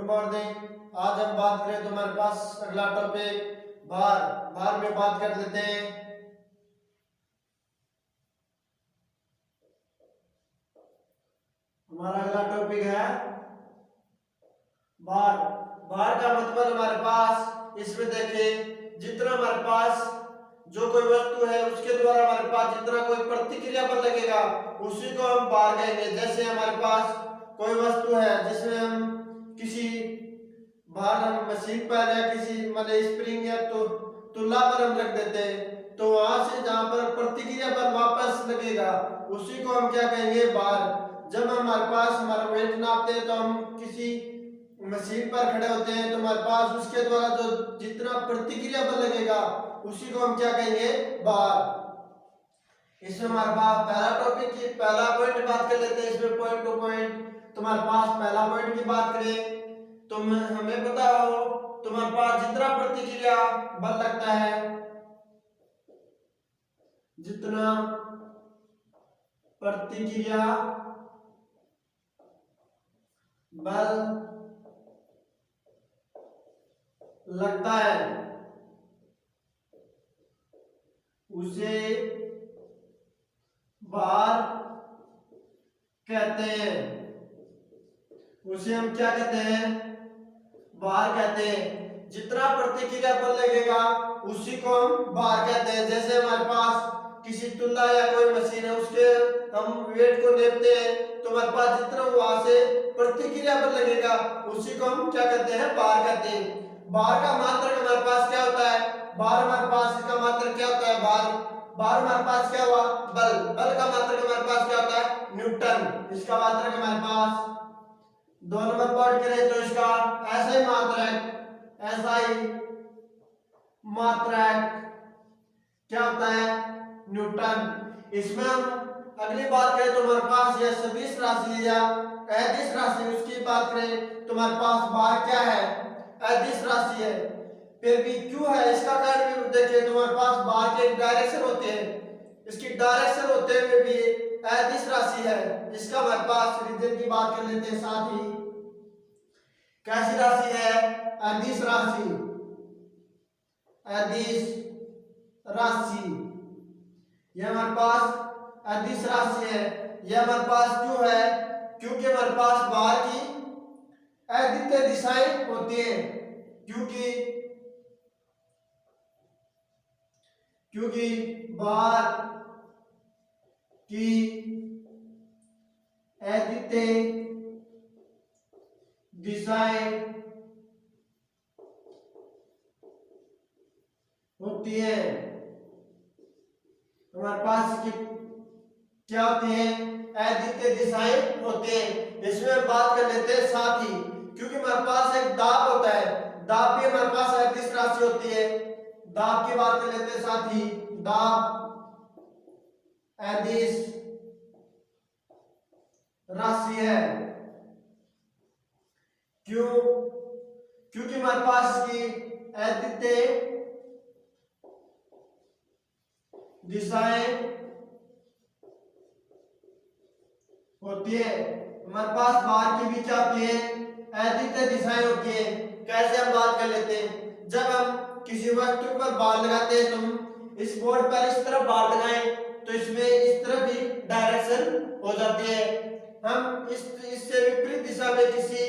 Good morning. आज हम बात करें तुम्हारे पास अगला टॉपिक भार। भार में बात कर लेते हैं। हमारा अगला टॉपिक है भार। भार का मतलब हमारे पास इसमें देखें, जितना हमारे पास जो कोई वस्तु है उसके द्वारा हमारे पास जितना कोई प्रतिक्रिया बल लगेगा उसी को हम भार कहेंगे। जैसे हमारे पास कोई वस्तु है जिसमें हम किसी भार हम मशीन पर या किसी मतलब स्प्रिंग या तो तुला पर हम रख देते हैं, तो वहां से जहां पर प्रतिक्रिया बल वापस लगेगा उसी को हम क्या कहेंगे, भार। जब हमारे पास हमारा वेट नापते हैं तो हम किसी मशीन पर खड़े होते हैं तो हमारे पास उसके द्वारा जो जितना प्रतिक्रिया बल लगेगा उसी को हम क्या कहेंगे, भार। इसमें हमारे पास पहला टॉपिक की पहला पॉइंट बात कर लेते हैं। इसमें पॉइंट टू पॉइंट तुम्हारे पास पहला पॉइंट की बात करें तो हमें पता हो तुम्हारे पास जितना प्रतिक्रिया बल लगता है, जितना प्रतिक्रिया बल लगता है उसे भार कहते हैं। उसे हम क्या कहते हैं, भार कहते हैं। जितना प्रतिक्रिया बल लगेगा उसी को हम भार कहते हैं। जैसे हमारे पास किसी तुला या कोई मशीन है उसके हम वेट को नापते हैं तो हमारे पास जितना वहां से प्रतिक्रिया बल लगेगा उसी को हम क्या कहते हैं, भार कहते हैं। भार का मात्रक हमारे पास क्या होता है, भार हमारे पास इसका मात्रक क्या होता है, भार। भार हमारे पास क्या हुआ, बल। बल का मात्रक हमारे पास क्या होता है, न्यूटन। इसका मात्रक हमारे पास दो नंबर पॉइंट करें तो इसका ऐसा ही मात्रक क्या होता है, न्यूटन। इसमें हम अगली बात करें तो हमारे पास यह सदिश राशि या अदिश राशि उसकी बात करें तो हमारे पास भार क्या है, अदिश राशि है। फिर भी क्यों है इसका कारण भी देखें तो हमारे पास भार के डायरेक्शन होते हैं, इसकी डायरेक्शन होते हुए भी अदिश राशि है। इसका हमारे पास रीजन की बात कर लेते हैं साथ ही। कैसी राशि है, अदिश राशि। अदिश राशि यह हमारे पास अदिश राशि है। यह हमारे पास क्यों है, क्योंकि हमारे पास भार की अद्वितीय दिशाएं होती हैं। क्योंकि भार की अद्वितीय दिशाएं होती है, हमारे पास की क्या होती है, अद्वितीय दिशाएं होती हैं। इसमें हम बात कर लेते हैं साथ ही, क्योंकि हमारे पास एक दाब होता है, दाब भी हमारे पास अदिश राशि होती है। दाब की बात कर लेते हैं साथ ही, दाब अदिश राशि है। क्योंकि हमारे पास की अद्वितीय दिशाएं होती है। हमारे पास भार की भी क्या होती है, अद्वितीय दिशाएं होती है। कैसे हम बात कर लेते हैं, जब हम किसी वस्तु पर भार लगाते हैं तो हम इस बोर्ड पर इस तरफ भार लगाएं तो इसमें इस तरफ भी डायरेक्शन हो जाती है। हम इससे विपरीत दिशा में किसी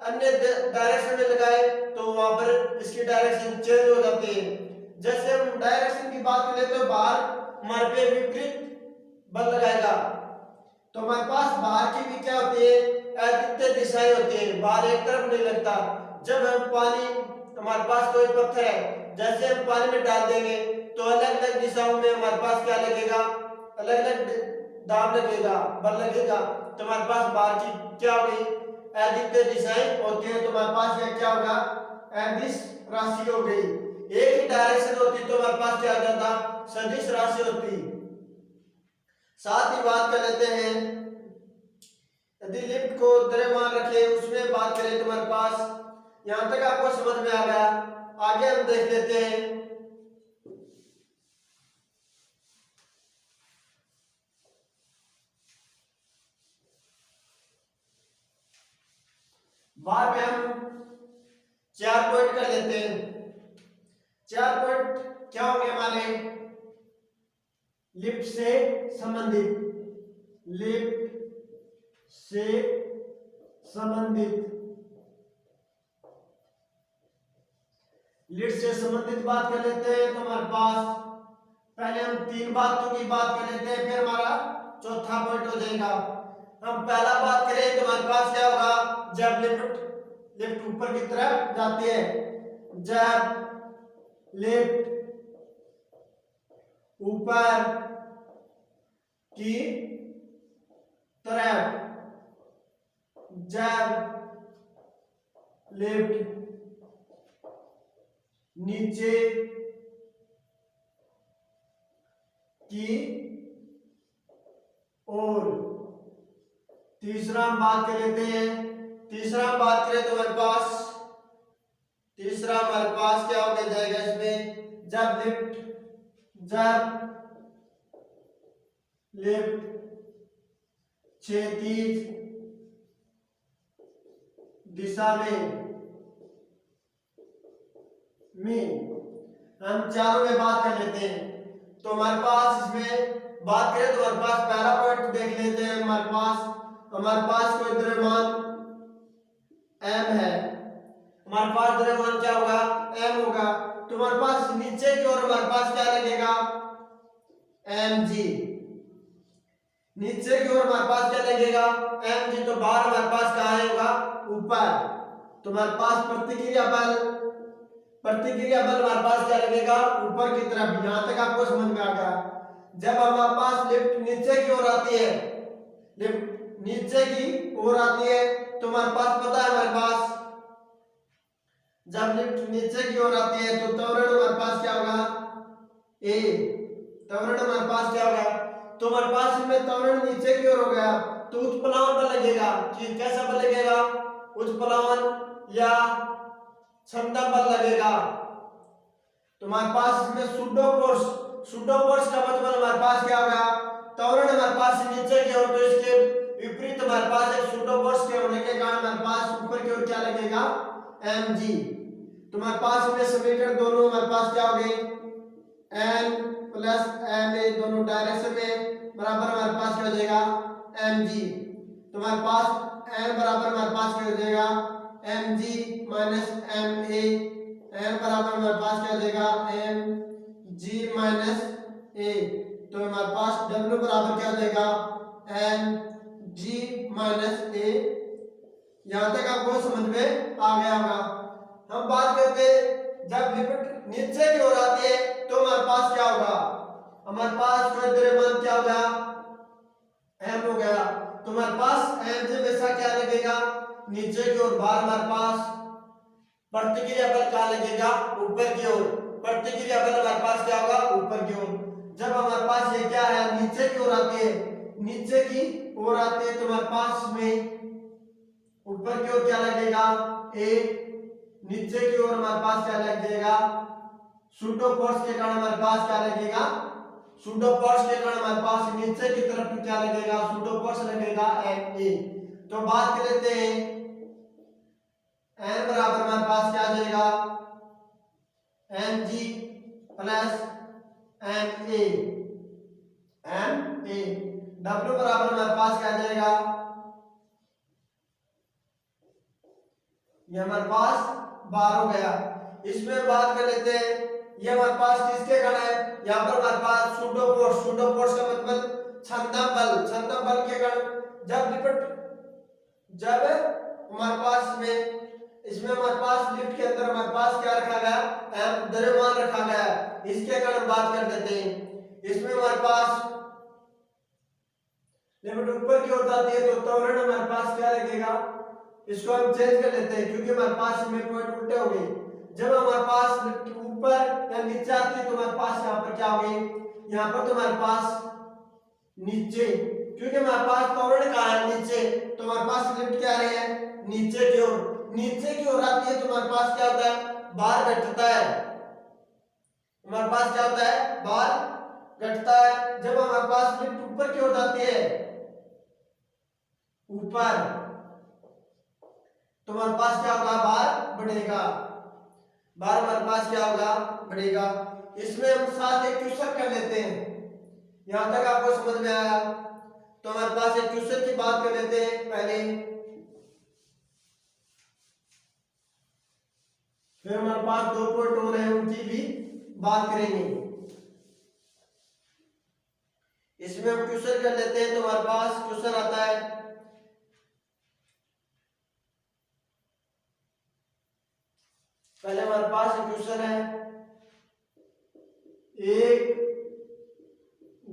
अन्य डायरेक्शन में लगाए तो वहां पर इसकी डायरेक्शन चेंज हो जाती है। जैसे हम डायरेक्शन की बात करें तो भार हमारे पे विपरीत बल लगाएगा तो हमारे पास भार की भी क्या होती है, अद्वितीय दिशाएं होती है। भार एक तरफ नहीं लगता। जब हम पानी हमारे पास कोई पत्थर है, जैसे हम पानी में डाल देंगे तो अलग अलग दिशाओं में हमारे पास क्या लगेगा, अलग अलग दाब लगेगा, बल लगेगा। तो हमारे पास भार की क्या होगी, अद्वितीय दिशाएं होती है। तो हमारे पास यह क्या होगा, अदिश राशि हो गई। एक ही डायरेक्शन होती तो हमारे पास क्या आ जाता, सदिश राशि होती। साथ ही बात कर लेते हैं, यदि लिफ्ट को द्रव्यमान रखे उसमें बात करें तो हमारे पास यहां तक आपको समझ में आ गया। आगे हम देख लेते हैं, बार पे हम 4 पॉइंट कर लेते हैं। 4 पॉइंट क्या होंगे हमारे? लिफ्ट से संबंधित, लिफ्ट से संबंधित, लिफ्ट से संबंधित बात कर लेते हैं। तो हमारे पास पहले हम 3 बातों की बात कर लेते हैं, फिर हमारा चौथा पॉइंट हो जाएगा। हम पहला बात करें तो हमारे पास क्या होगा? जब लिफ्ट ऊपर की तरफ जाती है, जब लिफ्ट ऊपर की तरफ, जब लिफ्ट नीचे की ओर। तीसरा हम बात कर लेते हैं, तीसरा हम बात करें तो हमारे पास क्या हो जाएगा इसमें? जब लिफ्ट क्षैतिज दिशा में हम चारों में बात कर लेते हैं। तो हमारे पास इसमें बात करें तो हमारे पास पहला पॉइंट देख लेते हैं। हमारे पास कोई द्रव्यमान m है, हमारे पास द्रव्यमान क्या होगा? m होगा। तो हमारे पास नीचे की ओर हमारे पास क्या लगेगा? mg। नीचे की ओर हमारे पास क्या लगेगा? mg। तो बाहर हमारे पास कहाँ होगा? ऊपर। तो हमारे पास प्रतिक्रिया बल हमारे पास क्या लगेगा? ऊपर की तरफ। यहां तक आपको समझ में आ गया? जब हमारे पास लिफ्ट नीचे की ओर आती है, लिफ्ट नीचे की ओर आती है, तो हमारे पास पता है, हमारे पास जब लिफ्ट नीचे की ओर आती है तो त्वरण हमारे पास क्या होगा? a। त्वरण हमारे पास क्या होगा? तो हमारे पास इसमें त्वरण नीचे की ओर हो गया, तो उत्प्लावन बल लगेगा। कि कैसा बल लगेगा? उत्प्लावन या छंदक बल लगेगा। तो हमारे पास इसमें सुडो फोर्स का मतलब हमारे पास क्या होगा? त्वरण हमारे पास नीचे की ओर, तो इसके विपरीत हमारे पास एक सुडो फोर्स के होने के कारण हमारे पास ऊपर की ओर क्या लगेगा? mg। तो हमारे पास इसमें समीकरण दोनों हमारे पास क्या हो गए? n प्लस ma दोनों डायरेक्शन में बराबर हमारे पास क्या हो जाएगा? mg। तो हमारे पास n बराबर हमारे पास क्या हो जाएगा? mg minus ma। n बराबर हमारे पास क्या हो जाएगा? mg minus a। तो हमारे पास w बराबर क्या हो जाएगा? mg minus a। यहां तक आपको समझ में आ गया होगा। हम बात करते हैं जब लिफ्ट नीचे की ओर आती है तो हमारे पास क्या होगा? हमारे पास कोई द्रव्यमान क्या होगा? m हो गया। तो हमारे पास m से वैसा क्या लगेगा? नीचे की ओर। बाहर हमारे पास प्रतिक्रिया बल कहाँ लगेगा? ऊपर की ओर। प्रतिक्रिया बल हमारे पास क्या होगा? ऊपर की ओर। जब हमारे पास ये क्या है? नीचे की ओर आती है, नीचे की ओर आती है, तो हमारे पास में ऊपर की ओर क्या लगेगा? a। नीचे की ओर हमारे पास क्या लग जाएगा? सूडो फोर्स के कारण हमारे पास क्या लगेगा? सूडो फोर्स के कारण हमारे पास नीचे की तरफ क्या लगेगा? सूडो फोर्स लगेगा ma। तो बात कर लेते हैं, n बराबर हमारे पास क्या आ जाएगा? mg plus ma। w बराबर हमारे पास क्या आ जाएगा? ये हमारे पास 12 हो गया। इसमें बात कर लेते हैं, ये हमारे पास किसके कारण है? यहाँ पर हमारे पास सूडो फोर्स का मतलब छंदक बल के कारण जब हमारे पास में इसमें हमारे पास लिफ्ट के अंदर हमारे पास क्या रखा गया? द्रव्यमान रखा गया। इसके कारण बात कर देते हैं। इसमें हमारे पास लिफ्ट ऊपर की ओर जाती है तो त्वरण हमारे पास क्या लगेगा? इसको हम चेंज कर लेते हैं क्योंकि हमारे पास में पॉइंट उल्टे हो गए। जब हमारे पास लिफ्ट ऊपर या नीचे आती है तो हमारे पास यहाँ पर क्या हो गए? यहाँ पर तो हमारे पास नीचे, क्योंकि हमारे पास त्वरण कहाँ है? नीचे। तो हमारे पास लिफ्ट क्या रही है? नीचे की ओर। नीचे की ओर आती है तो हमारे पास क्या होता है? भार घटता है। हमारे पास क्या होता है? भार घटता है। जब हमारे पास लिफ्ट ऊपर की ओर जाती है, ऊपर, तो हमारे पास क्या होगा, भार बढ़ेगा। भार हमारे पास क्या होगा, बढ़ेगा। इसमें हम साथ एक क्वेश्चन कर लेते हैं। यहां तक आपको समझ में आया? तो हमारे पास एक क्वेश्चन की बात कर लेते हैं पहले, फिर हमारे पास 2 पॉइंट और है, उनकी भी बात करेंगे। इसमें हम क्वेश्चन कर लेते हैं। तो हमारे पास क्वेश्चन आता है, पहले हमारे पास एक क्वेश्चन है, एक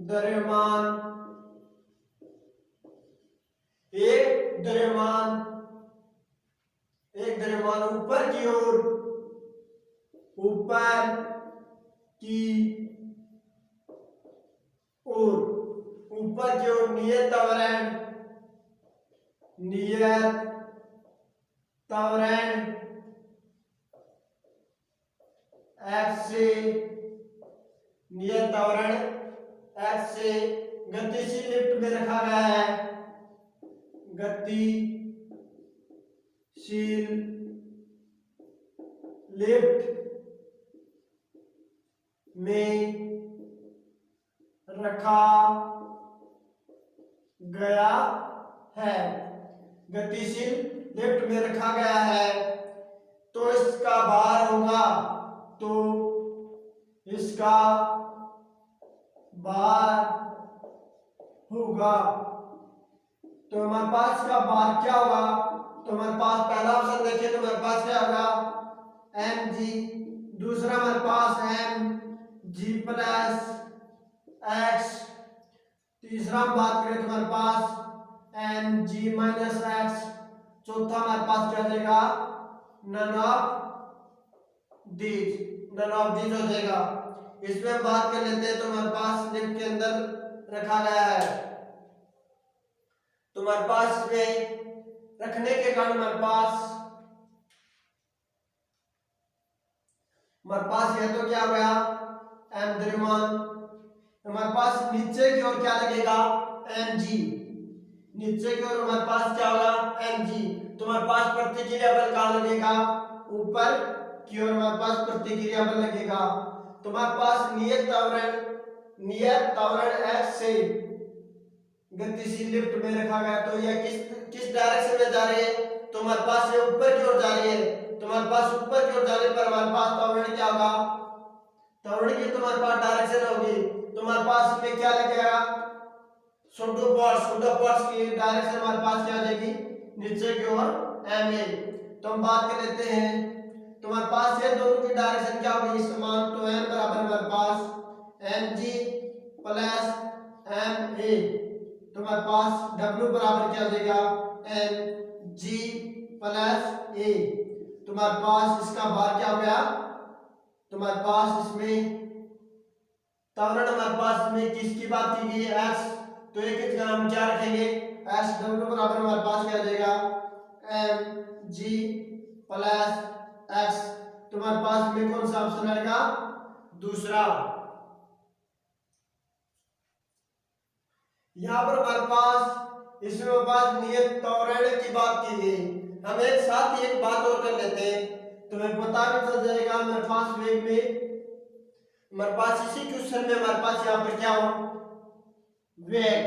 द्रव्यमान ऊपर की ओर नियत त्वरण x से गतिशील लिफ्ट में रखा गया है। गतिशील लिफ्ट में रखा गया है। गतिशील लिफ्ट में रखा गया है, तो इसका भार होगा, तो इसका भार होगा। तो हमारे पास का भार क्या होगा? तो हमारे पास पहला ऑप्शन देखें तो हमारे पास क्या होगा, mg। दूसरा हमारे पास mg प्लस x। तीसरा हम बात करें तो हमारे पास mg माइनस x। चौथा हमारे पास क्या हो जाएगा, नन ऑफ दीज हो जाएगा। इसमें हम बात कर लेते हैं। तो हमारे पास लिफ्ट के अंदर रखा गया है, तो हमारे पास इसमें रखने के कारण हमारे पास यह तो क्या हो गया, m द्रव्यमान। हमारे पास नीचे की ओर क्या लगेगा, mg। नीचे की ओर हमारे पास क्या होगा, mg। तो हमारे पास प्रतिक्रिया बल कहां लगेगा, ऊपर की ओर हमारे पास प्रतिक्रिया बल लगेगा। तो हमारे पास नियत त्वरण x से गतिशील लिफ्ट में रखा गया, तो यह किस डायरेक्शन में जा रही है, तो हमारे पास ये ऊपर की ओर जा रही है। तो हमारे पास ऊपर की ओर जाने पर हमारे पास त्वरण क्या होगा, त्वरण की तो हमारे पास डायरेक्शन होगी। तो हमारे पास में क्या लगेगा, सुडो फोर्स की डायरेक्शन हमारे पास क्या आ जाएगी, नीचे की ओर ma। तो हम बात कर लेते हैं। तो हमारे पास ये दोनों की डायरेक्शन क्या होगी, समान। तो n बराबर हमारे पास mg प्लस ma। तो हमारे पास w बराबर क्या हो जाएगा, mg प्लस a। तो हमारे पास इसका भार क्या हो गया, तो हमारे पास इसमें त्वरण हमारे पास में किसकी बात की गई है, x। तो एक जगह हम क्या रखेंगे, SW बराबर हमारे पास क्या आ जाएगा, mg प्लस x। तो हमारे पास में कौन सा ऑप्शन आएगा, दूसरा। यहाँ पर हमारे पास इसमें हमारे पास नियत त्वरण की बात की गई। हम एक साथ ही एक बात और कर लेते हैं, तो हमें पता भी चल जाएगा हमारे पास वेग में, हमारे पास इसी क्वेश्चन में हमारे पास यहाँ पर क्या हो, वेग।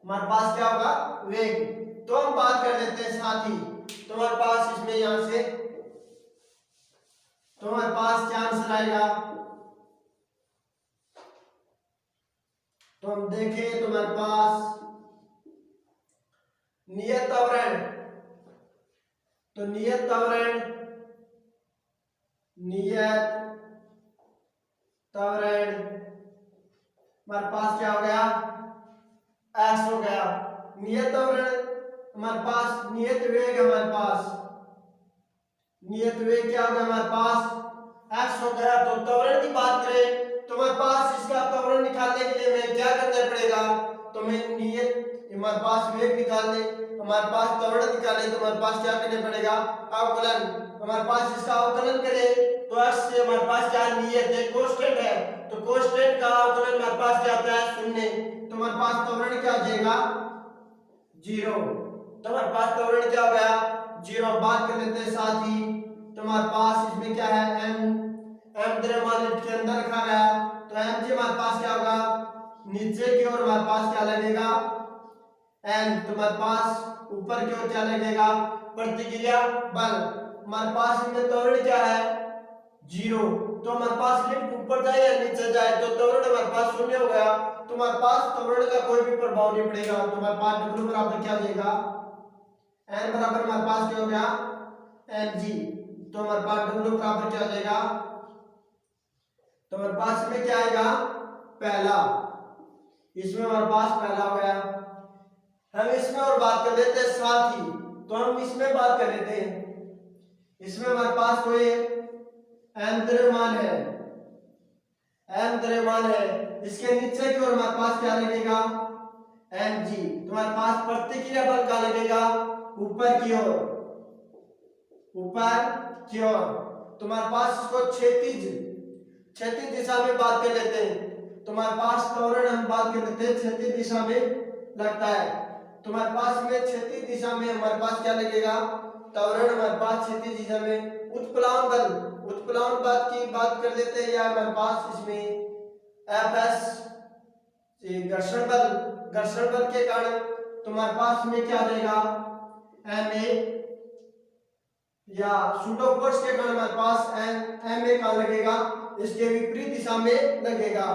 हमारे पास क्या होगा, वेग। तो हम बात कर लेते हैं साथ ही। तो हमारे पास इसमें यहां से तो हमारे पास क्या आंसर आएगा, तो हम देखें तो हमारे पास नियत त्वरण, तो नियत त्वरण हमारे पास क्या हो गया, x हो गया। नियत त्वरण हमारे पास, नियत वेग हमारे पास, नियत वेग क्या हो गया हमारे पास, x हो गया। तो त्वरण की बात करें तो हमारे पास इसका त्वरण निकालने के लिए हमें क्या करना पड़ेगा, तो हमें नियत हमारे पास वेग निकालने, हमारे पास त्वरण निकाले, तो हमारे पास क्या करना पड़ेगा, अवकलन। हमारे पास इसका अवकलन करें तो x से हमारे पास क्या नियत है, कांस्टेंट है। तो कांस्टेंट का अवकलन हमारे पास क्या आता है, 0। तो हमारे पास त्वरण क्या हो जाएगा, 0। तो हमारे पास त्वरण क्या हो गया, जीरो बात कर लेते हैं साथ ही। तो हमारे पास इसमें क्या है एम द्रव्यमान लिफ्ट के अंदर रखा गया, तो एम जी हमारे पास क्या होगा नीचे की ओर हमारे पास क्या लगेगा एन, तो हमारे पास ऊपर की ओर क्या लगेगा प्रतिक्रिया बल। हमारे पास इसमें त्वरण क्या है जीरो, तो हमारे पास लिफ्ट ऊपर जाए या नीचे जाए तो त्वरण हमारे पास शून्य हो गया, तो हमारे पास त्वरण का कोई भी प्रभाव नहीं पड़ेगा। तो हमारे पास W बराबर क्या हो जाएगा n बराबर हमारे पास क्या हो गया mg, तो हमारे पास W बराबर क्या हो जाएगा, तो हमारे पास में क्या आएगा पहला, इसमें हमारे पास पहला हो गया। हम इसमें और बात कर लेते हैं साथ ही, तो हम इसमें बात कर लेते हैं। इसमें हमारे पास कोई m द्रव्यमान है, m द्रव्यमान है, इसके नीचे की ओर हमारे पास क्या लगेगा mg, तुम्हारे पास प्रतिक्रिया बल का लगेगा ऊपर की ओर, ऊपर की ओर। तुम्हारे पास इसको क्षैतिज दिशा में बात कर लेते हैं, तुम्हारे पास त्वरण हम बात कर लेते हैं क्षैतिज दिशा में लगता है। तुम्हारे पास में क्षैतिज दिशा में हमारे पास क्या लगेगा त्वरण, हमारे पास क्षैतिज दिशा में उत्प्लावन बात की बात कर लेते हैं, या हमारे पास इसमें Fs घर्षण बल के कारण तुम्हारे पास में क्या देगा Ma, या सूडो फोर्स के कारण हमारे पास Ma का लगेगा इसके विपरीत दिशा में लगेगा,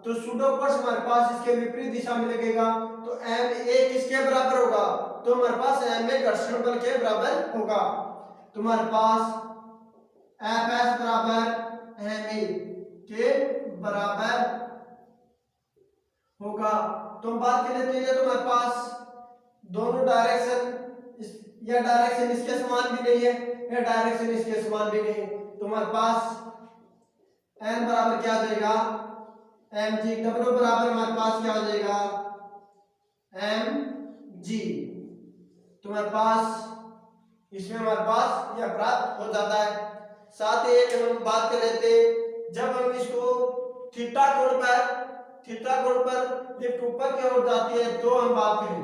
तो सूडो फोर्स हमारे पास इसके विपरीत दिशा में लगेगा, तो Ma किसके बराबर होगा, तो हमारे पास Ma घर्षण बल के बराबर होगा। तुम्हारे पास Fs बराबर Ma के बराबर होगा। तो हम बात कर लेते हैं, तुम्हारे पास दोनों डायरेक्शन, यह डायरेक्शन इसके समान भी नहीं है, यह डायरेक्शन इसके समान भी नहीं, तुम्हारे पास n बराबर क्या आ जाएगा mg, w बराबर हमारे पास क्या हो जाएगा mg, तुम्हारे पास इसमें हमारे पास यह प्राप्त हो जाता है। साथ ही एक हम बात कर लेते हैं, जब हम इसको थीटा कोण पर लिफ्ट ऊपर की ओर जाती है तो हम बात करें,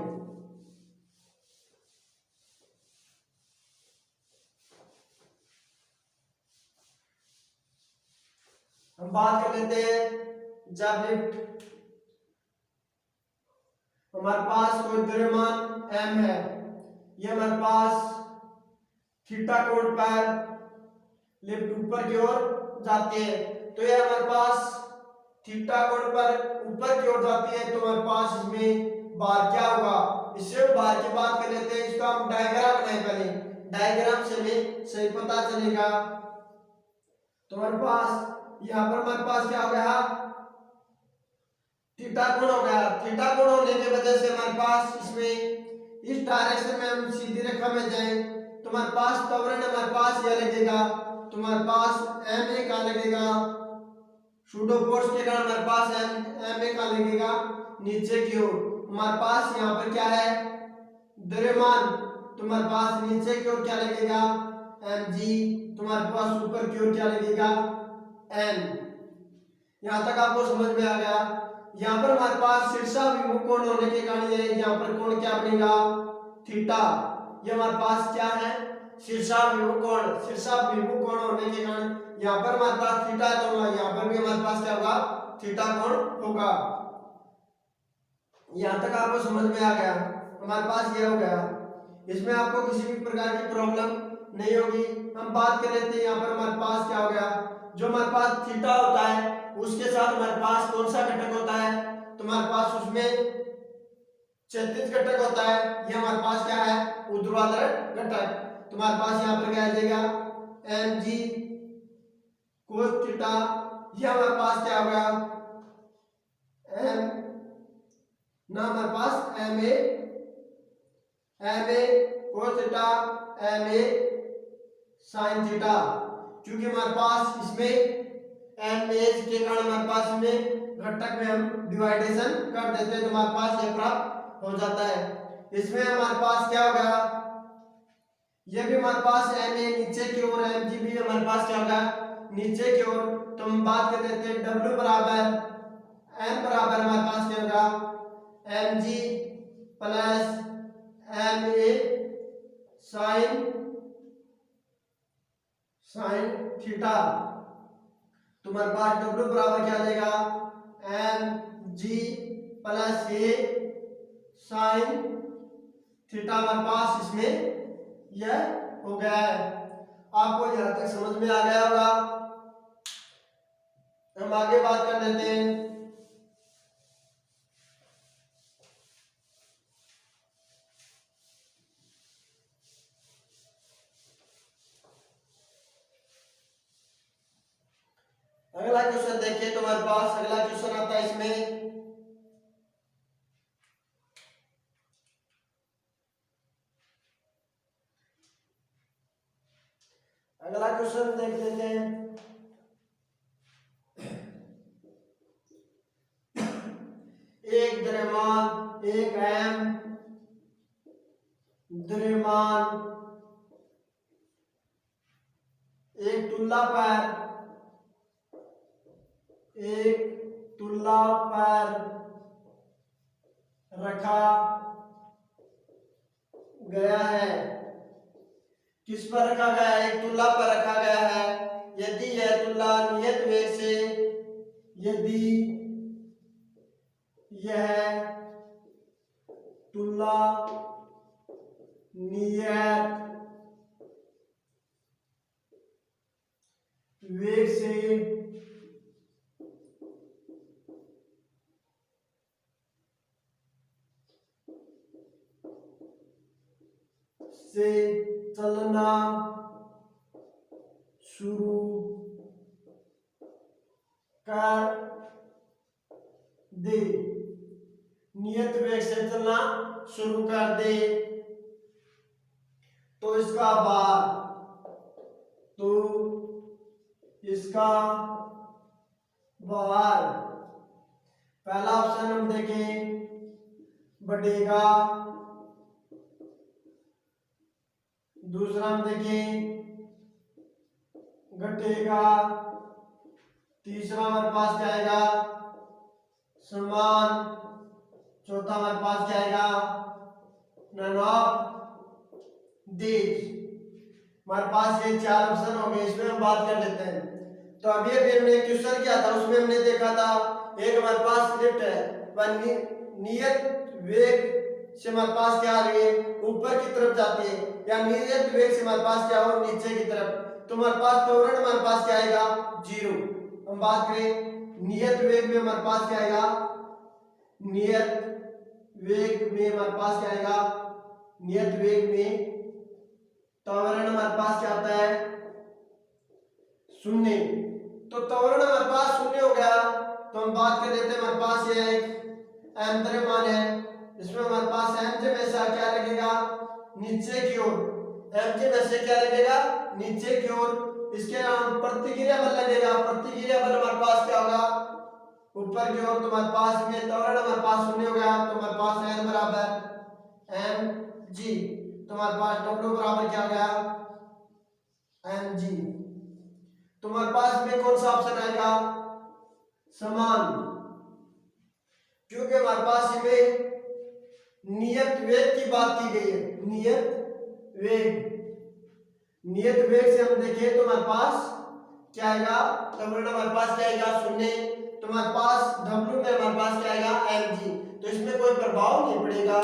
हम बात कर लेते हैं जब लिफ्ट हमारे पास कोई द्रव्यमान m है, ये हमारे पास थीटा कोण पर लिफ्ट ऊपर की ओर जाती है, तो ये हमारे पास थीटा कोण पर ऊपर की ओर जाती है, तो हमारे पास इसमें भार क्या होगा, इससे भार की बात कर लेते हैं। इसका हम डायग्राम बनाए, पहले डायग्राम से हमें सही पता चलेगा। तो हमारे पास यहाँ पर हमारे पास क्या हो गया थीटा कोण हो गया, थीटा कोण होने की वजह से हमारे पास इसमें इस डायरेक्शन में हम सीधी रेखा में जाए, तुम्हारे पास त्वरण हमारे पास यह लगेगा, तुम्हारे पास Ma का लगेगा, सूडो फोर्स के कारण हमारे पास Ma का लगेगा नीचे की ओर। हमारे पास यहाँ पर क्या है द्रव्यमान, तुम्हारे पास नीचे की ओर क्या लगेगा mg, तुम्हारे पास ऊपर की ओर क्या लगेगा n। यहाँ तक आपको समझ में आ गया। यहाँ पर हमारे पास शीर्षाभिमुख कोण होने के कारण ये यहाँ पर कोण क्या बनेगा थीटा, ये हमारे पास क्या है शीर्षाभिमुख कोण होने के कारण यहाँ पर हमारे पास थीटा, तो यहाँ पर भी हमारे पास क्या होगा थीटा कोण होगा। यहाँ तक आपको समझ में आ गया, हमारे पास ये हो गया, इसमें आपको किसी भी प्रकार की प्रॉब्लम नहीं होगी। हम बात कर लेते हैं यहाँ पर हमारे पास क्या हो गया, जो हमारे पास थीटा होता है उसके साथ हमारे पास कौन सा घटक होता है, तो हमारे पास उसमें क्षैतिज घटक होता है, ये हमारे पास क्या है ऊर्ध्वाधर घटक। तुम्हारे पास यहाँ पर क्या आ जाएगा mg cos थीटा, ये हमारे पास क्या होगा m ना हमारे पास ma cos theta ma sin theta, क्योंकि हमारे पास इसमें ma के कारण हमारे पास में घटक में हम डिवाइडेशन कर देते हैं, तो हमारे पास ये प्राप्त हो जाता है। इसमें हमारे पास क्या होगा, ये भी हमारे पास ma नीचे की ओर है, mg भी हमारे पास क्या होगा नीचे की ओर, तो हम बात कर देते हैं w बराबर n बराबर हमारे पास क्या होगा mg plus ma sine theta. तुम्हारे पास डब्ल्यू बराबर क्या आ जाएगा एम जी प्लस ए साइन थीटा। हमारे पास इसमें यह हो गया है। आपको यहां तक समझ में आ गया होगा। हम आगे बात कर लेते हैं। अगला क्वेश्चन देखिए। तुम्हारे पास अगला क्वेश्चन आता है इसमें अगला क्वेश्चन देख लेते हैं। एक द्रव्यमान एक एम द्रव्यमान एक तुला पर रखा गया है। किस पर रखा गया है? एक तुला पर रखा गया है। यदि यह तुला नियत वेग से यदि यह तुला नियत वेग से चलना शुरू कर दे, नियत वेग से चलना शुरू कर दे, तो इसका भार पहला ऑप्शन हम देखें बढ़ेगा, दूसरा हम देखें घटेगा, तीसरा हमारे पास क्या आएगा समान, चौथा हमारे पास क्या आएगा नन ऑफ दीज। हमारे पास ये चार ऑप्शन हो गए। इसमें हम बात कर लेते हैं। तो अभी हमने क्वेश्चन किया था, उसमें हमने देखा था एक हमारे पास लिफ्ट है, वह नियत वेग से हमारे पास क्या आ रही है ऊपर की तरफ जाती है, या नियत वेग से हमारे पास क्या हो नीचे की तरफ। तो हमारे पास त्वरण हमारे पास क्या आएगा 0। हम बात करें नियत वेग में हमारे पास क्या आएगा, नियत वेग में हमारे पास क्या आएगा, नियत वेग में त्वरण हमारे पास क्या आता है 0। तो त्वरण हमारे पास 0 हो गया। तो हम बात कर लेते हैं हमारे पास ये एक m द्रव्यमान है, इसमें हमारे पास mj में से क्या लगेगा नीचे की ओर, mj में से क्या लगेगा नीचे की ओर। इसके नाम प्रतिक्रिया बल लगेगा, प्रतिक्रिया बल हमारे पास क्या होगा ऊपर की ओर। तो हमारे पास में त्वरण हमारे पास 0 हो गया। तो हमारे पास n बराबर mg, तो हमारे पास w बराबर क्या हो गया mg। तो हमारे पास में कौन सा ऑप्शन आएगा समान, क्योंकि हमारे पास इसमें नियत वेग की बात की गई है। नियत वेग से हम देखें तो हमारे पास क्या आएगा त्वरण हमारे पास क्या आएगा 0। तो हमारे पास w में हमारे पास क्या आएगा mg, तो इसमें कोई प्रभाव नहीं पड़ेगा।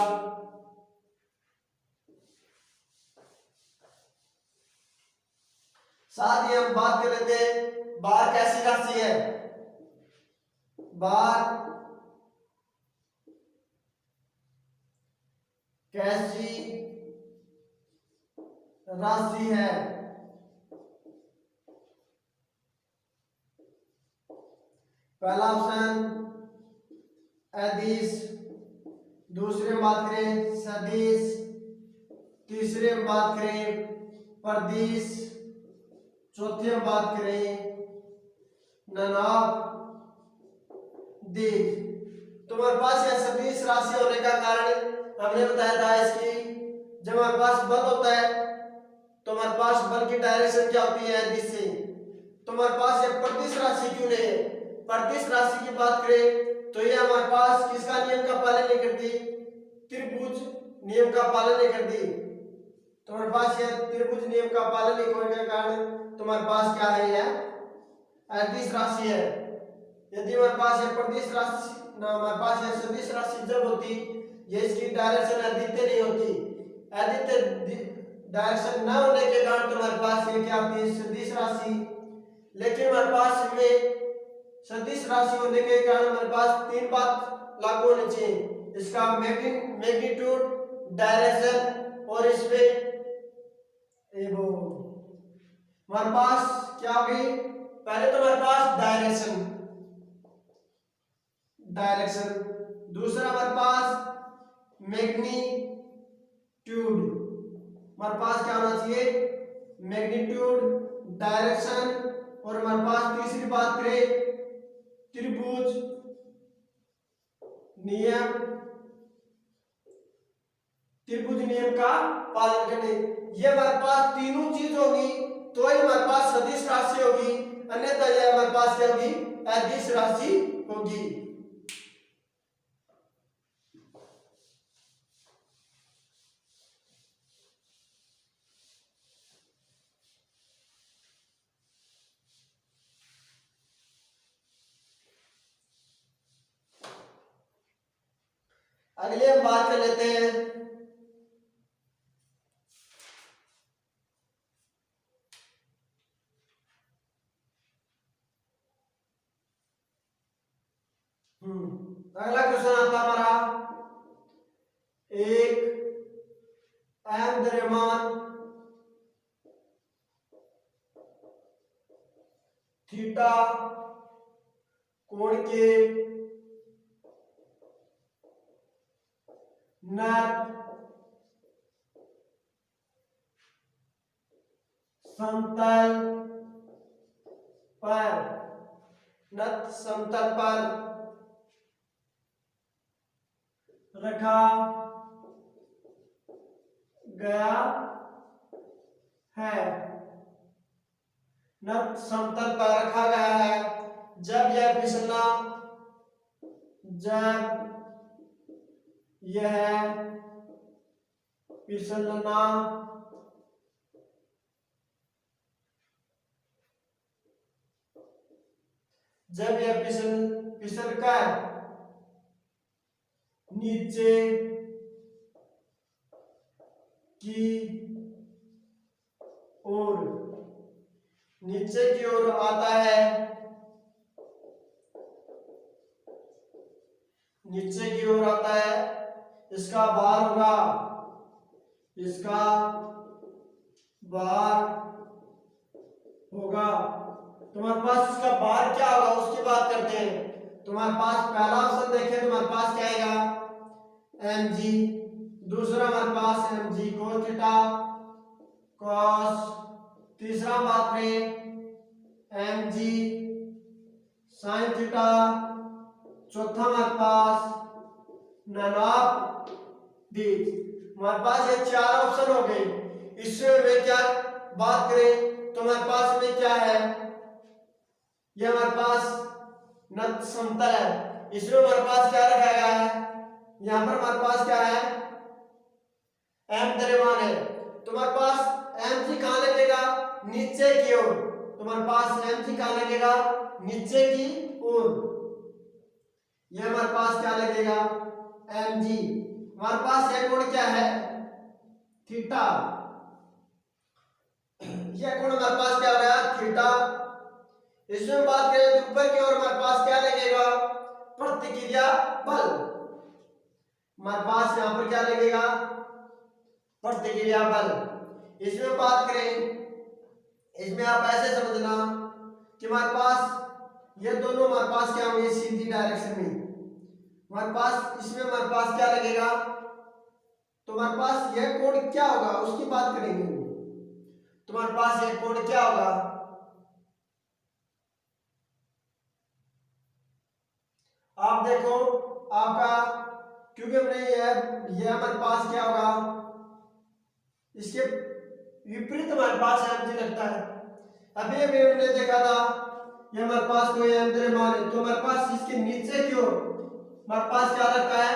साथ ही हम बात कर लेते हैं बार कैसी राशि है। बार कैसी राशि है। पहला ऑप्शन अदिश, दूसरे में बात करें सदिश, तीसरे में बात करें प्रदिश, चौथे में बात करें नन ऑफ दीज। तो हमारे पास यह सदिश राशि होने का कारण हमने बताया था इसकी, जब हमारे पास बल होता है तो हमारे पास बल की डायरेक्शन क्या होती है दिशा से। तो हमारे पास यह प्रदिश राशि क्यों नहीं है। प्रदिश राशि की बात करें तो ये हमारे पास किसका नियम का पालन नहीं करती, त्रिभुज नियम का पालन नहीं करती। तुम्हारे पास यह त्रिभुज नियम का पालन नहीं होने के कारण तुम्हारे पास क्या है, यह अदिश राशि है। यदि हमारे पास यह प्रदिश राशि ना, हमारे पास यह सदिश राशि जब होती, ये इसकी डायरेक्शन अद्वितीय नहीं होती। अद्वितीय डायरेक्शन न होने के कारण तुम्हारे पास ये क्या होती है, सदिश राशि। लेकिन हमारे पास में सदिश राशि होने के कारण हमारे पास तीन बात लागू होनी चाहिए, इसका मैग्नीट्यूड, डायरेक्शन और इसमें वो हमारे पास क्या होगी, पहले तो हमारे पास डायरेक्शन, दूसरा हमारे पास मैग्नीट्यूड, हमारे पास क्या होना चाहिए, मैग्नीट्यूड, डायरेक्शन, और हमारे पास तीसरी बात करें त्रिभुज नियम, का पालन करने। ये हमारे पास तीनों चीज होगी तो ही हमारे पास सदिश राशि होगी, अन्यथा यह हमारे पास क्या होगी, अदिश राशि होगी। अगले हम बात कर लेते हैं अगला क्वेश्चन आता हमारा, एक द्रव्यमान थीटा कोण के नत समतल पर रखा गया है, नत समतल पर रखा गया है। जब यह फिसलना, जब यह फिसल कर नीचे की ओर आता है, इसका भार होगा, तुम्हारे पास इसका भार क्या होगा उसकी बात करते हैं। तुम्हारे पास पहला ऑप्शन देखें, तुम्हारे पास क्या आएगा, mg, दूसरा हमारे पास mg cos थीटा तीसरा बात करें mg sin थीटा, चौथा हमारे पास हमारे पास ये चार ऑप्शन हो गए। इसमें में क्या बात करें तो हमारे पास में क्या है, ये हमारे पास नत समतल है, इसमें हमारे पास क्या रखा गया है, यहाँ पर हमारे पास क्या है, m द्रव्यमान है। तुम्हारे पास mg कहाँ लगेगा, नीचे की ओर, तुम्हारे पास mg कहाँ लगेगा, नीचे की ओर, ये हमारे पास क्या लगेगा, mg। हमारे पास यह कोण क्या है, थीटा, यह कोण हमारे पास क्या हो गया, थीटा। इसमें बात करें तो ऊपर की ओर हमारे पास क्या लगेगा, प्रतिक्रिया बल, हमारे पास यहां पर क्या लगेगा, प्रतिक्रिया बल। इसमें बात करें, इसमें आप ऐसे समझना कि हमारे पास ये दोनों हमारे पास क्या होंगे, सीधी डायरेक्शन में, हमारे पास इसमें हमारे पास क्या लगेगा, तो हमारे पास यह कोण क्या होगा उसकी बात करेंगे। तुम्हारे पास यह कोण क्या होगा, आप देखो आपका, क्योंकि हमने यह हमारे पास क्या होगा, इसके विपरीत हमारे पास mg लगता है। अभी अभी हमने देखा था ये हमारे पास कोई द्रव्यमान है, तो हमारे पास इसके नीचे की ओर हमारे पास क्या रखा है,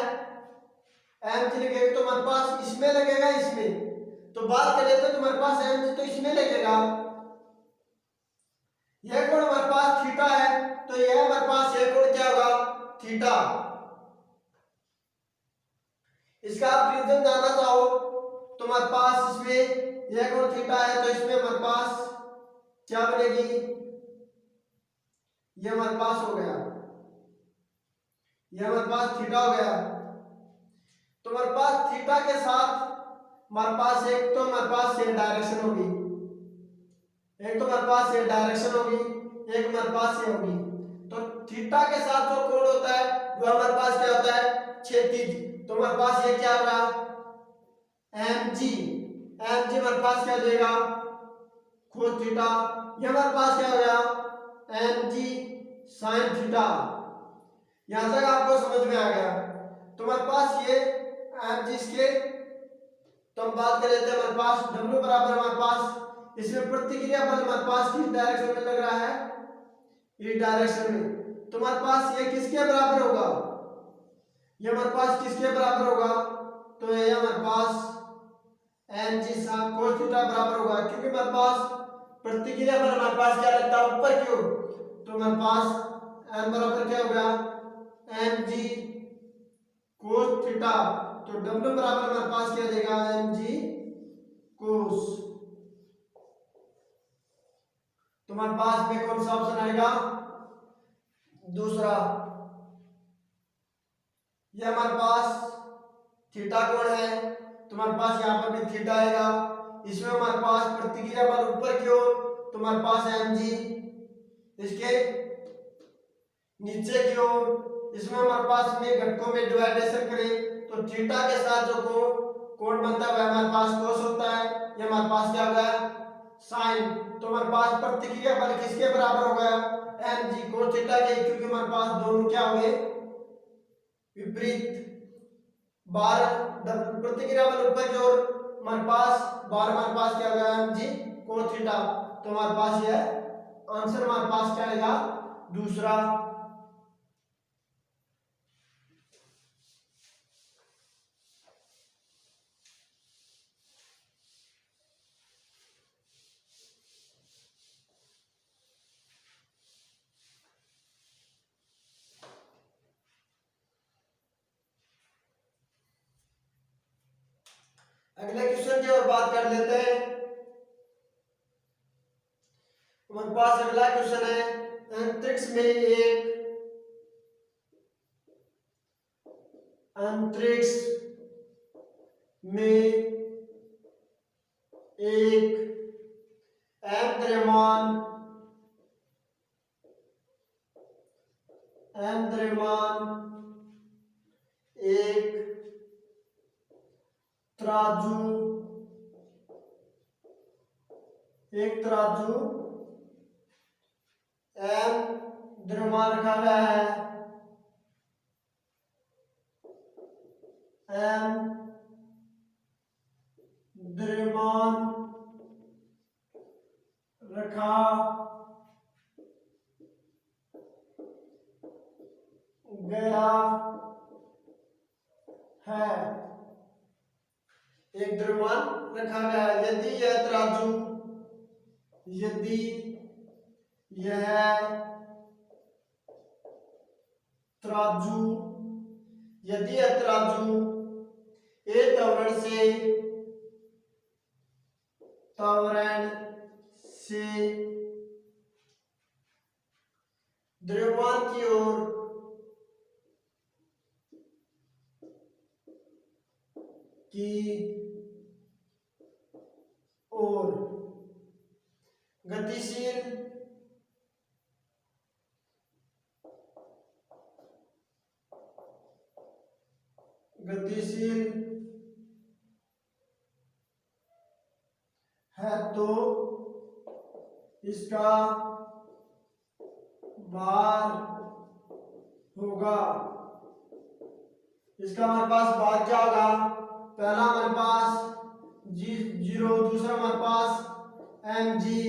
mg लगेगा, तो हमारे पास इसमें लगेगा, इसमें तो बात कर लेते हैं, तुम्हारे पास एम जी तो इसमें लगेगा। यह कोण हमारे पास थीटा है, तो यह हमारे पास यह कोण क्या होगा, थीटा। इसका आप रीजन जानना चाहो तो हमारे पास इसमें यह कोण थीटा है, तो इसमें हमारे पास क्या बनेगी, यह हमारे पास हो गया, यह हमारे पास थीटा हो गया। तो हमारे पास थीटा के साथ हमारे पास एक तो हमारे पास ये डायरेक्शन होगी, एक तो हमारे पास ये डायरेक्शन होगी, एक हमारे पास ये होगी। तो थीटा के साथ जो कोण होता है वो हमारे पास क्या होता है, क्षैतिज। तो हमारे पास ये क्या होगा, एम जी, एम जी हमारे पास क्या हो जाएगा, कोस थीटा। ये हमारे पास क्या हो गया, एम जी साइन थीटा। यहां तक आपको समझ में आ गया। तो हमारे पास ये एम जी के, तो हम बात कर लेते हैं हमारे पास W बराबर हमारे पास इसमें प्रतिक्रिया बल हमारे पास किस डायरेक्शन में लग रहा है, इस डायरेक्शन में। तो हमारे पास ये किसके बराबर होगा, ये हमारे पास किसके बराबर होगा, तो ये हमारे पास M G sine cos theta बराबर होगा, क्योंकि हमारे पास प्रतिक्रिया बल हमारे पास क्या लगता है, ऊपर की ओर। तो हमारे पास एम बराबर क्या हो गया, एम जी कोस थीटा। तो W बराबर हमारे पास क्या देगा, एम जी कोस। तो हमारे पास में कौन सा ऑप्शन आएगा, दूसरा। ये हमारे पास थीटा कोण है, तो हमारे पास यहाँ पर भी थीटा आएगा। इसमें हमारे पास प्रतिक्रिया बल ऊपर की ओर, तो हमारे पास एम जी, इसके नीचे की ओर। इसमें हमारे पास में घटकों में डिवाइडेशन करें तो थीटा के साथ जो कोण बनता है वह हमारे पास कोस होता है, ये हमारे पास क्या होगा, साइन। तो हमारे पास प्रतिक्रिया बल किसके बराबर हो गया, एम जी कोस थीटा के, क्योंकि हमारे पास दोनों क्या हुए, विपरीत। बार प्रतिक्रिया बल ऊपर की ओर, हमारे पास बार हमारे पास क्या होगा, एम जी कोस थीटा। तो हमारे पास यह आंसर हमारे पास क्या आएगा, दूसरा। अगले क्वेश्चन की ओर बात कर लेते हैं। हमारे पास अगला क्वेश्चन है, अंतरिक्ष में एक, अंतरिक्ष में एक द्रव्यमान एक तराजू एम द्रव्यमान रखा गया है, एम द्रव्यमान रखा गया है, एक द्रव्यमान रखा गया है। यदि यह तराजू, यदि यह तराजू, यदि यह तराजू एक त्वरण से द्रव्यमान की ओर गतिशील है, तो इसका भार होगा, इसका हमारे पास भार क्या होगा, पहला हमारे पास जी जीरो, दूसरा हमारे पास एम जी,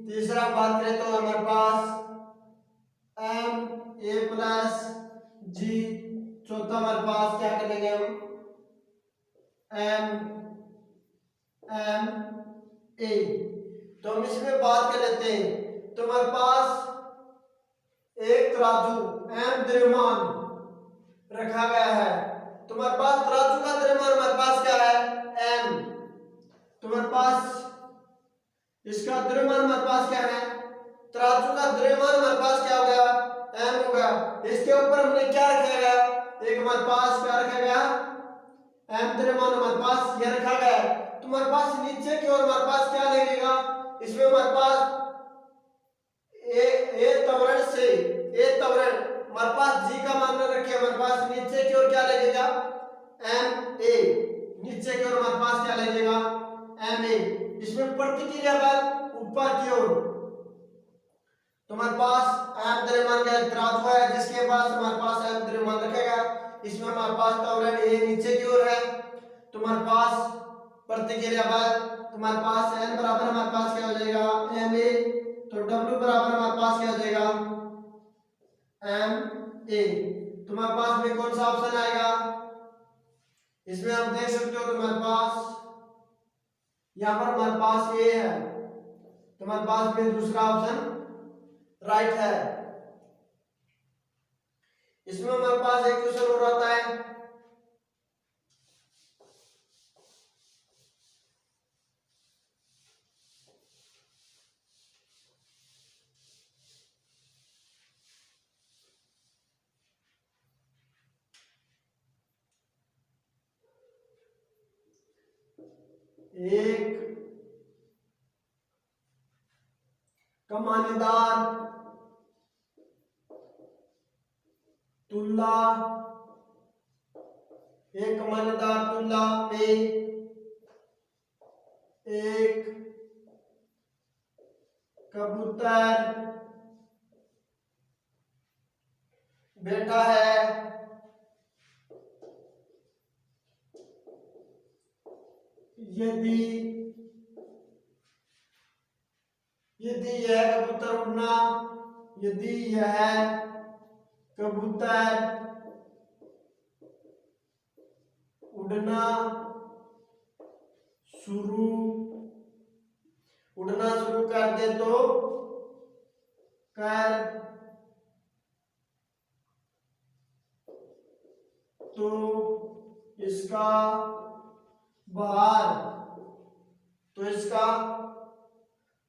तीसरा बात करें तो हमारे पास एम ए प्लस जी, चौथा हमारे पास क्या करेंगे हम, एम एम ए। तो हम इसमें बात कर लेते हैं। तो हमारे पास एक तराजू एम द्रव्यमान रखा गया है। तो हमारे पास तराजू का द्रव्यमान हमारे पास क्या है, एम। तो हमारे पास इसका द्रव्यमान हमारे पास क्या है, तराजू का द्रव्यमान हमारे पास क्या हो गया, एम हो गया। इसके ऊपर हमने क्या रखा गया, एक हमारे पास क्या रखा गया, एम द्रव्यमान हमारे पास यह रखा गया है। तो हमारे पास नीचे की ओर हमारे पास क्या लगेगा, इसमें हमारे पास ए त्वरण से ए त्वरण हमारे पास जी का मान रखे, हमारे पास नीचे की ओर क्या लगेगा, एम ए। नीचे की ओर हमारे पास क्या लगेगा, एम ए। इसमें प्रतिक्रिया बल ऊपर की ओर। तो हमारे पास एम द्रव्यमान का तराजू है जिसके पास हमारे पास एम द्रव्यमान रखेगा। इसमें हमारे पास त्वरण ए नीचे की ओर है। तो हमारे पास प्रतिक्रिया बल तुम्हारे पास एन बराबर हमारे पास क्या हो जाएगा, एम ए। तो डब्ल्यू बराबर हमारे पास क्या हो जाएगा, एम ए। तुम्हारे पास में कौन सा ऑप्शन आएगा, इसमें आप देख सकते हो तुम्हारे पास यहाँ पर हमारे पास ए है। तुम्हारे पास में दूसरा ऑप्शन राइट है। इसमें हमारे पास एक क्वेश्चन और आता है, एक कमानीदार तुला, एक कमानीदार तुला में एक कबूतर बैठा है। यदि यदि यह कबूतर उड़ना, यदि यह कबूतर उड़ना शुरू कर दे तो इसका भार, तो इसका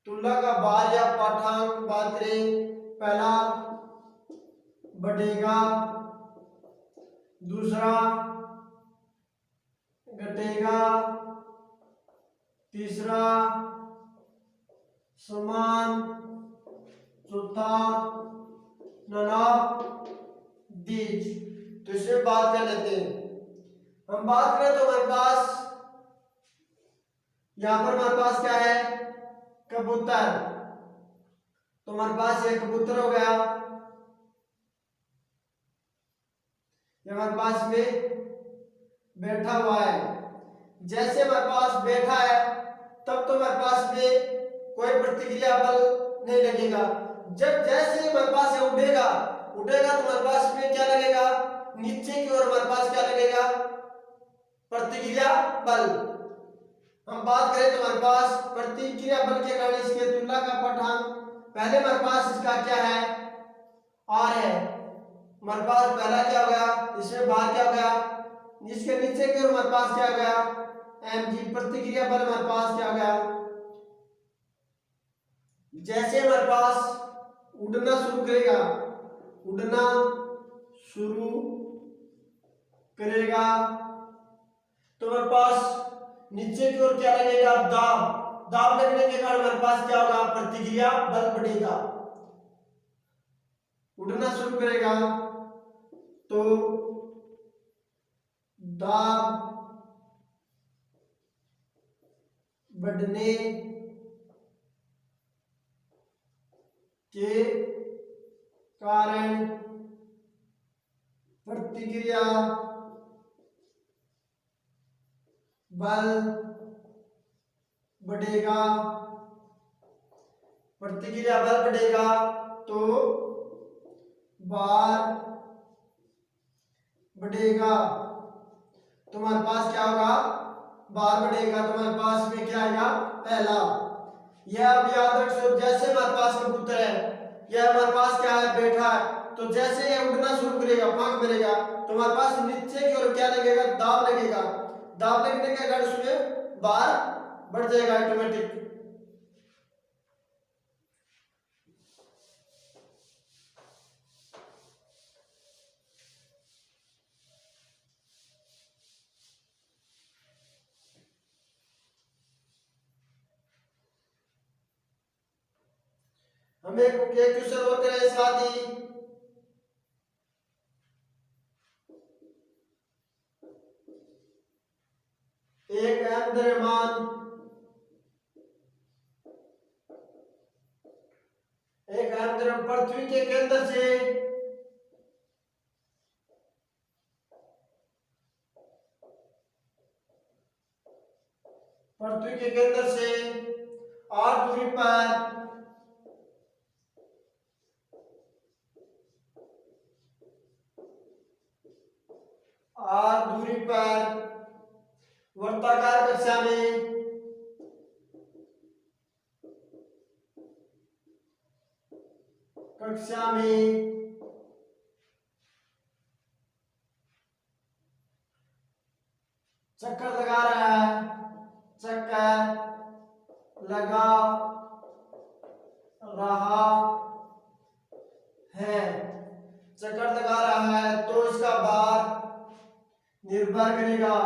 तुला का भार या पाठांक बात करें, पहला बढ़ेगा, दूसरा घटेगा, तीसरा समान, चौथा नन ऑफ दीज। तो इसमें बात कर लेते हैं। हम बात करें तो हमारे पास यहां पर हमारे पास क्या है, कबूतर। तो हमारे पास ये कबूतर हो गया, ये हमारे पास में बैठा हुआ है। जैसे हमारे पास बैठा है तब तो हमारे पास में कोई प्रतिक्रिया बल नहीं लगेगा। जब जैसे हमारे पास ये उड़ेगा तो हमारे पास में क्या लगेगा, नीचे की ओर हमारे पास क्या लगेगा, प्रतिक्रिया बल। हम बात करें तो हमारे पास प्रतिक्रिया बल के कारण इसके तुलना का पाठांक, पहले हमारे पास इसका क्या है, आर है। हमारे पास पहला क्या हो गया, इसमें भार क्या हो गया, इसके नीचे की ओर हमारे पास क्या हो गया, एम जी। प्रतिक्रिया बल हमारे पास क्या हो गया, जैसे हमारे पास उड़ना शुरू करेगा, उड़ना शुरू करेगा तो हमारे पास नीचे की ओर क्या लगेगा, दाब। दाब लगने के कारण हमारे पास क्या होगा, प्रतिक्रिया बल बढ़ेगा। उड़ना शुरू करेगा तो दाब बढ़ने के कारण प्रतिक्रिया बल बढ़ेगा। प्रतिक्रिया बल बढ़ेगा तो भार बढ़ेगा। तो हमारे पास क्या होगा, बार बढ़ेगा तो हमारे पास में क्या आएगा पहला। यह अब याद रख सो, जैसे हमारे पास कबूतर है, यह हमारे पास क्या है बैठा है, तो जैसे ये उड़ना शुरू करेगा पंख मिलेगा तो हमारे पास नीचे की ओर क्या लगेगा दाब लगेगा, दाब लगने के कारण उसमें बार बढ़ जाएगा ऑटोमेटिक। हम एक क्वेश्चन और करें साथ ही। एक द्रव्यमान पृथ्वी के केंद्र से r दूरी पर वर्ताकार कक्षा में चक्कर लगा रहा है, चक्कर लगा रहा है, चक्कर लगा रहा है, तो इसका भार निर्भर करेगा,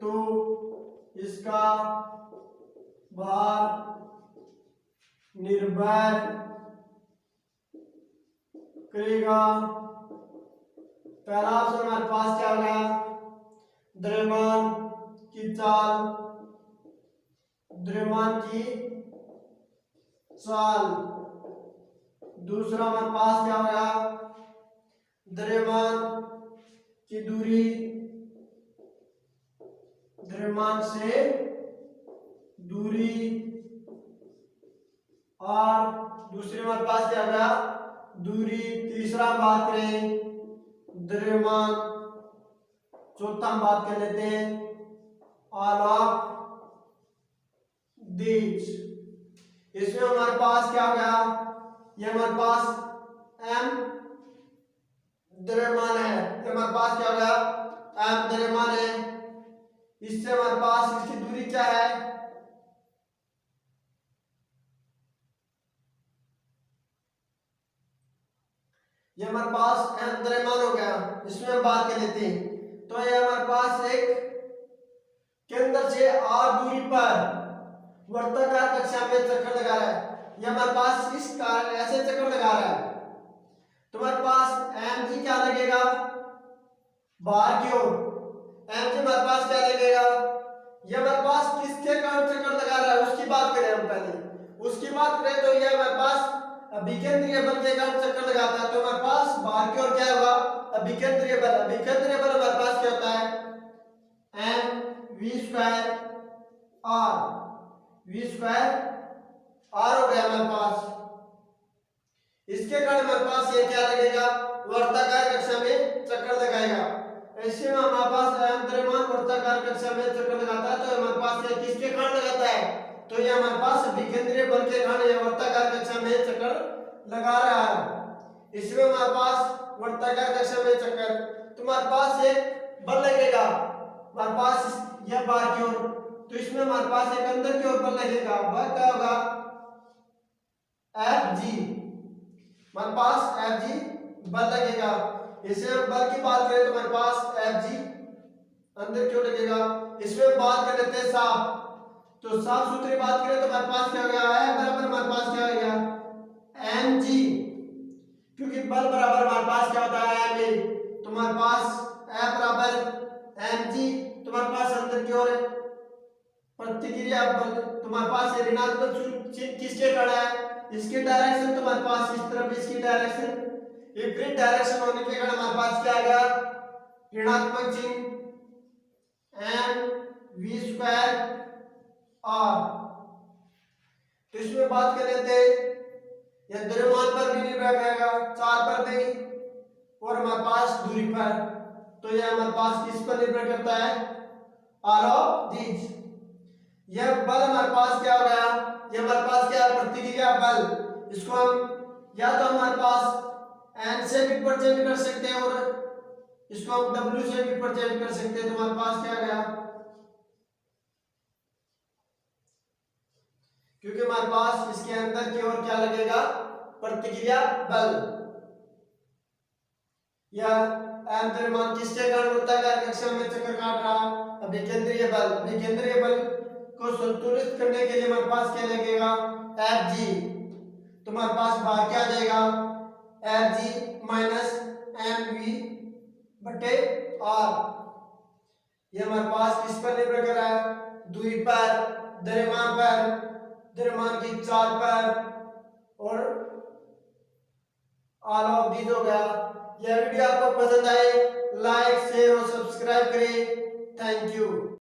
तो इसका भार निर्भर करेगा। पहला ऑप्शन हमारे पास क्या होगा द्रव्यमान की चाल, द्रव्यमान की चाल। दूसरा हमारे पास क्या होगा द्रव्यमान की दूरी, द्रव्यमान से दूरी। और दूसरे हमारे पास क्या होगा दूरी। तीसरा हम बात करें द्रव्यमान, चौथा हम बात कर लेते हैं ऑल ऑफ दीज। इसमें हमारे पास क्या होगा, ये हमारे पास m द्रव्यमान है, ये हमारे पास क्या होगा m द्रव्यमान है, इससे हमारे पास इसकी दूरी क्या है ये हमारे पास m द्रव्यमान हो गया। इसमें हम बात कर लेते हैं, तो ये हमारे पास एक केंद्र से r दूरी पर वर्ताकार कक्षा में चक्कर लगा रहा है, ये हमारे पास इस कारण ऐसे चक्कर लगा रहा है, तुम्हारे पास mg क्या लगेगा बाहर की ओर, mg हमारे पास क्या लगेगा, ये हमारे पास किसके कारण चक्कर लगा रहा है उसकी बात करें हम पहले। उसकी बात करें तो ये हमारे पास अभिकेंद्रीय बल के कारण चक्कर लगाता है, तो हमारे पास बाहर की ओर क्या होगा अभिकेंद्रीय बल। अभिकेंद्रीय बल हमारे पास क्या होता है m v square r, v square r हो गया हमारे पास। इसके कारण हमारे पास ये क्या लगेगा वर्ताकार कक्षा में चक्कर लगाएगा। ऐसे में हमारे पास द्रव्यमान वर्ताकार कक्षा में चक्कर लगाता है, तो हमारे पास ये किसके कारण लगाता है, तो ये हमारे पास विकेंद्रीय बल के कारण ये वर्ताकार कक्षा में चक्कर लगा रहा है। इसमें हमारे पास वर्ताकार कक्षा में चक्कर, तो हमारे पास एक बल लगेगा हमारे पास यह बाहर की ओर, तो इसमें हमारे पास एक अंदर की ओर बल लगेगा, वह क्या होगा Fg, हमारे पास Fg बल लगेगा। इसे हम बल की बात करें तो हमारे पास Fg अंदर क्यों लगेगा। इसमें बात कर लेते हैं साफ, तो साफ सुथरी बात करें तो हमारे पास क्या हो गया है बराबर हमारे पास क्या हो गया mg, क्योंकि बल बराबर हमारे पास क्या होता है ma, तो हमारे पास F बराबर mg, तुम्हारे पास अंदर की ओर प्रतिक्रिया बल, तुम्हारे पास ये ऋणात्मक चिन्ह किसके कारण है, इसकी डायरेक्शन तुम्हारे पास इस तरफ, इसकी डायरेक्शन विपरीत डायरेक्शन होने के कारण हमारे पास क्या आएगा ऋणात्मक चिन्ह m v स्क्वायर r। तो इसमें बात कर लेते हैं यह द्रव्यमान पर भी निर्भर करेगा, चार पर नहीं, और हमारे पास दूरी पर, तो यह हमारे पास किस पर निर्भर करता है ऑल ऑफ दीज। यह बल हमारे पास क्या हो गया, ये हमारे पास क्या है, प्रतिक्रिया बल। इसको हम या तो हमारे पास एन से भी रिप्रेजेंट कर सकते हैं और इसको हम डब्ल्यू से भी रिप्रेजेंट कर सकते हैं। तो हमारे पास क्या गया, क्योंकि हमारे पास इसके अंदर की ओर क्या लगेगा, प्रतिक्रिया बल। या एम द्रव्यमान किसके कारण होता है, कक्षा में चक्कर काट रहा, अभिकेंद्रीय बल। अभिकेंद्रीय बल को संतुलित करने के लिए हमारे पास क्या लगेगा, एफ जी। तो हमारे पास बाहर क्या आ जाएगा, F G minus M V बटे आर। ये हमारे पास किस पर निर्भर कर रहा है, दूरी पर, द्रव्यमान पर, द्रव्यमान की चाल पर और ऑल ऑफ दीज हो गया। यह वीडियो आपको पसंद आए, लाइक शेयर और सब्सक्राइब करें। Thank you.